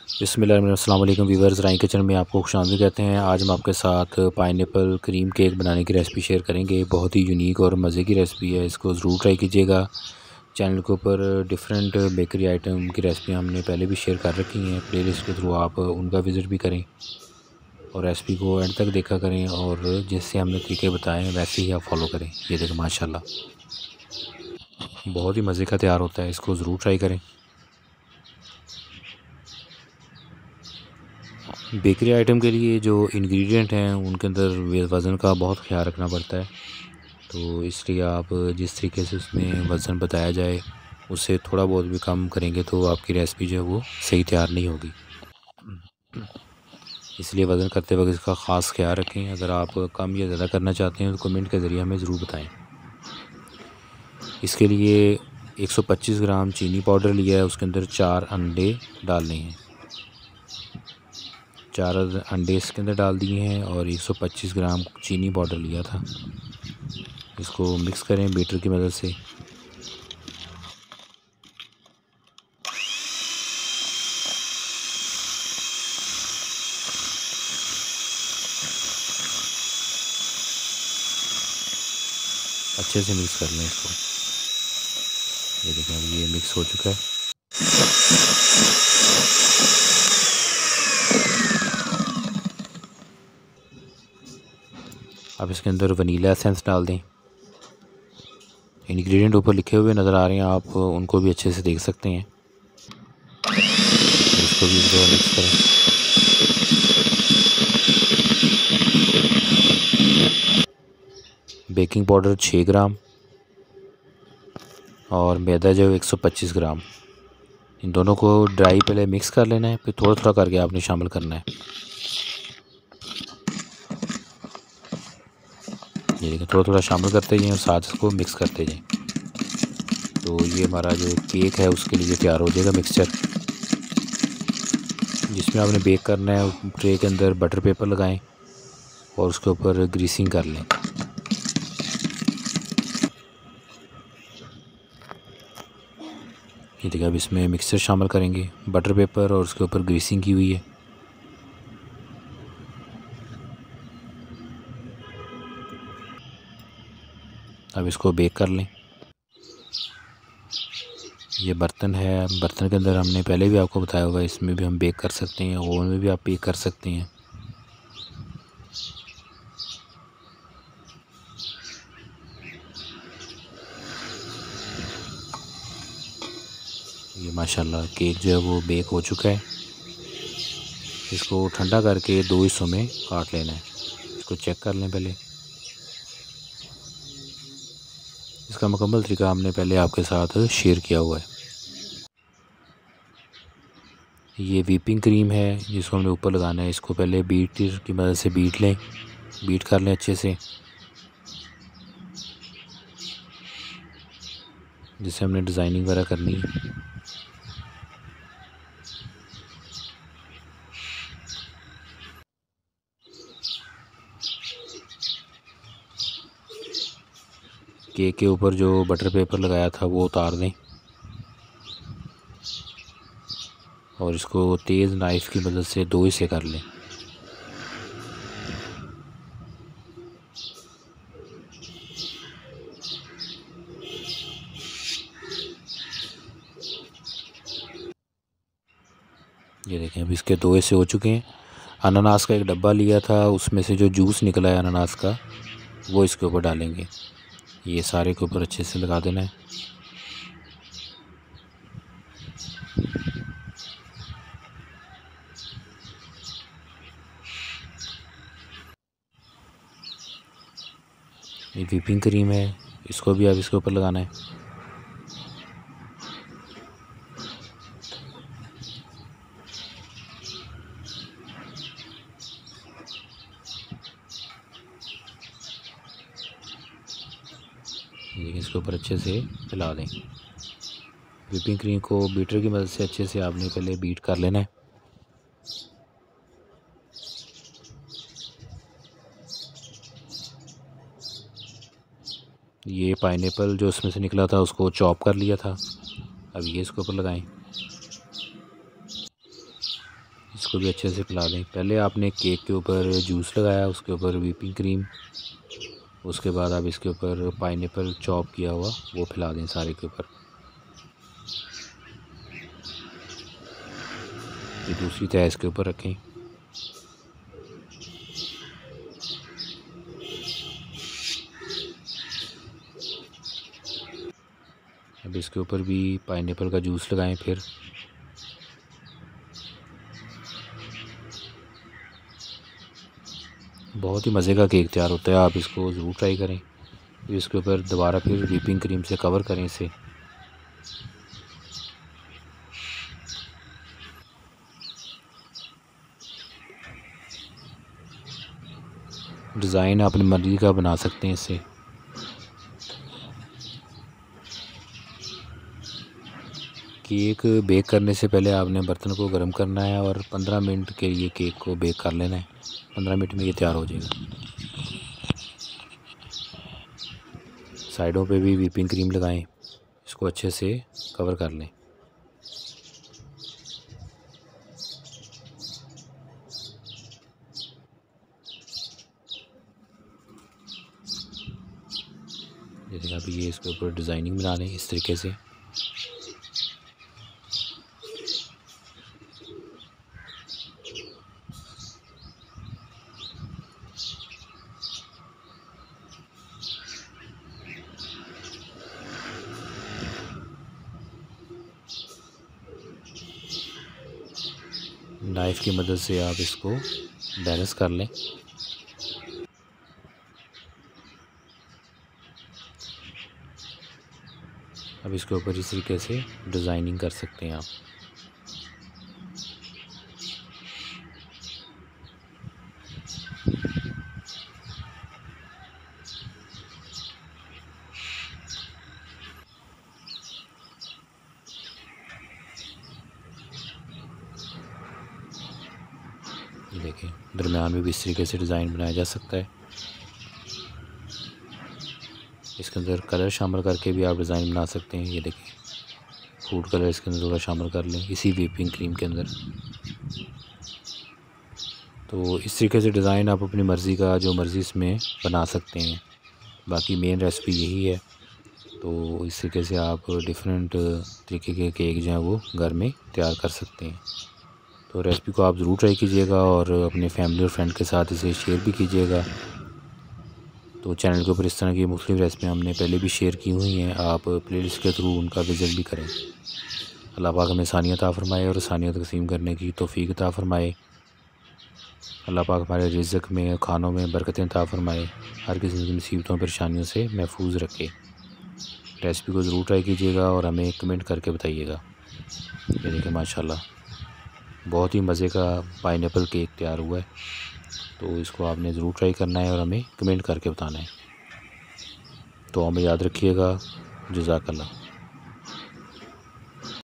अस्सलाम वालेकुम व्यूअर्स, राई किचन में आपको खुशामदीद कहते हैं। आज हम आपके साथ पाइनएप्पल क्रीम केक बनाने की रेसिपी शेयर करेंगे। बहुत ही यूनिक और मज़े की रेसिपी है, इसको ज़रूर ट्राई कीजिएगा। चैनल के ऊपर डिफरेंट बेकरी आइटम की रेसिपी हमने पहले भी शेयर कर रखी हैं, प्लेलिस्ट के थ्रू आप उनका विज़िट भी करें और रेसिपी को एंड तक देखा करें और जैसे हमने तरीके बताए हैं वैसे ही आप फॉलो करें। ये देखें माशाल्लाह बहुत ही मज़े का तैयार होता है, इसको ज़रूर ट्राई करें। बेकरी आइटम के लिए जो इंग्रेडिएंट हैं उनके अंदर वज़न का बहुत ख्याल रखना पड़ता है, तो इसलिए आप जिस तरीके से उसमें वज़न बताया जाए उससे थोड़ा बहुत भी कम करेंगे तो आपकी रेसिपी जो है वो सही तैयार नहीं होगी। इसलिए वज़न करते वक्त इसका ख़ास ख्याल रखें। अगर आप कम या ज़्यादा करना चाहते हैं तो कमेंट के ज़रिए हमें ज़रूर बताएं। इसके लिए 125 ग्राम चीनी पाउडर लिया है, उसके अंदर 4 अंडे डालने हैं। 4 अंडे इसके अंदर डाल दिए हैं और 125 ग्राम चीनी पाउडर लिया था। इसको मिक्स करें बीटर की मदद से। अच्छे से मिक्स कर लें इसको। ये देखें अब ये मिक्स हो चुका है। अब इसके अंदर वनीला एसेंस डाल दें। इंग्रेडिएंट ऊपर लिखे हुए नज़र आ रहे हैं, आप उनको भी अच्छे से देख सकते हैं। इसको भी मिक्स करें। बेकिंग पाउडर 6 ग्राम और मैदा जो 125 ग्राम, इन दोनों को ड्राई पहले मिक्स कर लेना है, फिर थोड़ा थोड़ा करके आपने शामिल करना है। ये देखिए थोड़ा थोड़ा शामिल करते जाएं और साथ इसको मिक्स करते जाएं, तो ये हमारा जो केक है उसके लिए तैयार हो जाएगा मिक्सचर। जिसमें आपने बेक करना है ट्रे के अंदर बटर पेपर लगाएं और उसके ऊपर ग्रीसिंग कर लें। ये देखिए अब इसमें मिक्सचर शामिल करेंगे, बटर पेपर और उसके ऊपर ग्रीसिंग की हुई है। अब इसको बेक कर लें। ये बर्तन है, बर्तन के अंदर हमने पहले भी आपको बताया होगा, इसमें भी हम बेक कर सकते हैं, ओवन में भी आप बेक कर सकते हैं। ये माशाल्लाह केक जो है वो बेक हो चुका है। इसको ठंडा करके 2 हिस्सों में काट लेना है। इसको चेक कर लें पहले। इसका मुकम्मल तरीका हमने पहले आपके साथ शेयर किया हुआ है। ये व्हिपिंग क्रीम है जिसको हमने ऊपर लगाना है। इसको पहले बीटर की मदद से बीट कर लें अच्छे से, जिससे हमने डिज़ाइनिंग वगैरह करनी है। केक के ऊपर जो बटर पेपर लगाया था वो उतार दें और इसको तेज़ नाइफ़ की मदद से 2 हिस्से कर लें। ये देखें अब इसके 2 हिस्से हो चुके हैं। अनानास का एक डब्बा लिया था, उसमें से जो जूस निकला है अनानास का वो इसके ऊपर डालेंगे। ये सारे के ऊपर अच्छे से लगा देना है। ये व्हिपिंग क्रीम है, इसको भी अब इसके ऊपर लगाना है। देखिए इसके ऊपर अच्छे से फैला दें। व्हिपिंग क्रीम को बीटर की मदद से अच्छे से आपने पहले बीट कर लेना है। ये पाइनएप्पल जो इसमें से निकला था उसको चॉप कर लिया था, अब ये इसके ऊपर लगाएं। इसको भी अच्छे से फैला दें। पहले आपने केक के ऊपर जूस लगाया, उसके ऊपर व्हिपिंग क्रीम, उसके बाद आप इसके ऊपर पाइनएप्पल चॉप किया हुआ वो फैला दें सारे के ऊपर। ये दूसरी तह इसके ऊपर रखें। अब इसके ऊपर भी पाइनएप्पल का जूस लगाएं। फिर बहुत ही मज़े का केक तैयार होता है, आप इसको ज़रूर ट्राई करें। फिर इसके ऊपर दोबारा फिर व्हिपिंग क्रीम से कवर करें इसे। डिज़ाइन अपनी मर्ज़ी का बना सकते हैं इससे। केक बेक करने से पहले आपने बर्तन को गर्म करना है और 15 मिनट के लिए केक को बेक कर लेना है। 15 मिनट में ये तैयार हो जाएगा। साइडों पे भी व्हिपिंग क्रीम लगाएं, इसको अच्छे से कवर कर लें। जैसे अभी ये इसके ऊपर डिज़ाइनिंग बना लें इस तरीके से। नाइफ़ की मदद से आप इसको बैलेंस कर लें। अब इसके ऊपर इस तरीके से डिज़ाइनिंग कर सकते हैं आप। ये देखें, दरमियान में भी इस तरीके से डिज़ाइन बनाया जा सकता है। इसके अंदर कलर शामिल करके भी आप डिज़ाइन बना सकते हैं। ये देखें, फूड कलर इसके अंदर थोड़ा शामिल कर लें इसी व्हिपिंग क्रीम के अंदर। तो इस तरीके से डिज़ाइन आप अपनी मर्ज़ी का जो मर्ज़ी इसमें बना सकते हैं। बाकी मेन रेसिपी यही है। तो इस तरीके से आप डिफरेंट तरीके के केक जो हैं वो घर में तैयार कर सकते हैं। तो रेसिपी को आप ज़रूर ट्राई कीजिएगा और अपने फैमिली और फ्रेंड के साथ इसे शेयर भी कीजिएगा। तो चैनल के ऊपर इस तरह की मुख्तलिफ़ रेसिपियाँ हमने पहले भी शेयर की हुई हैं, आप प्लेलिस्ट के थ्रू उनका विज़िट भी करें। अल्लाह पाक हमें आसानियत अता फ़रमाए और आसानियत तक़सीम करने की तौफ़ीक अता फ़रमाए। अल्लाह पाक हमारे रिज़्क़ में, खानों में बरकतें अता फ़रमाए, हर किस्म की मुसीबतों परेशानियों से महफूज रखे। रेसिपी को ज़रूर ट्राई कीजिएगा और हमें कमेंट करके बताइएगा। ये देखिए माशाल्लाह बहुत ही मज़े का पाइनएप्पल केक तैयार हुआ है। तो इसको आपने ज़रूर ट्राई करना है और हमें कमेंट करके बताना है। तो हमें याद रखिएगा। जज़ाकल्लाह।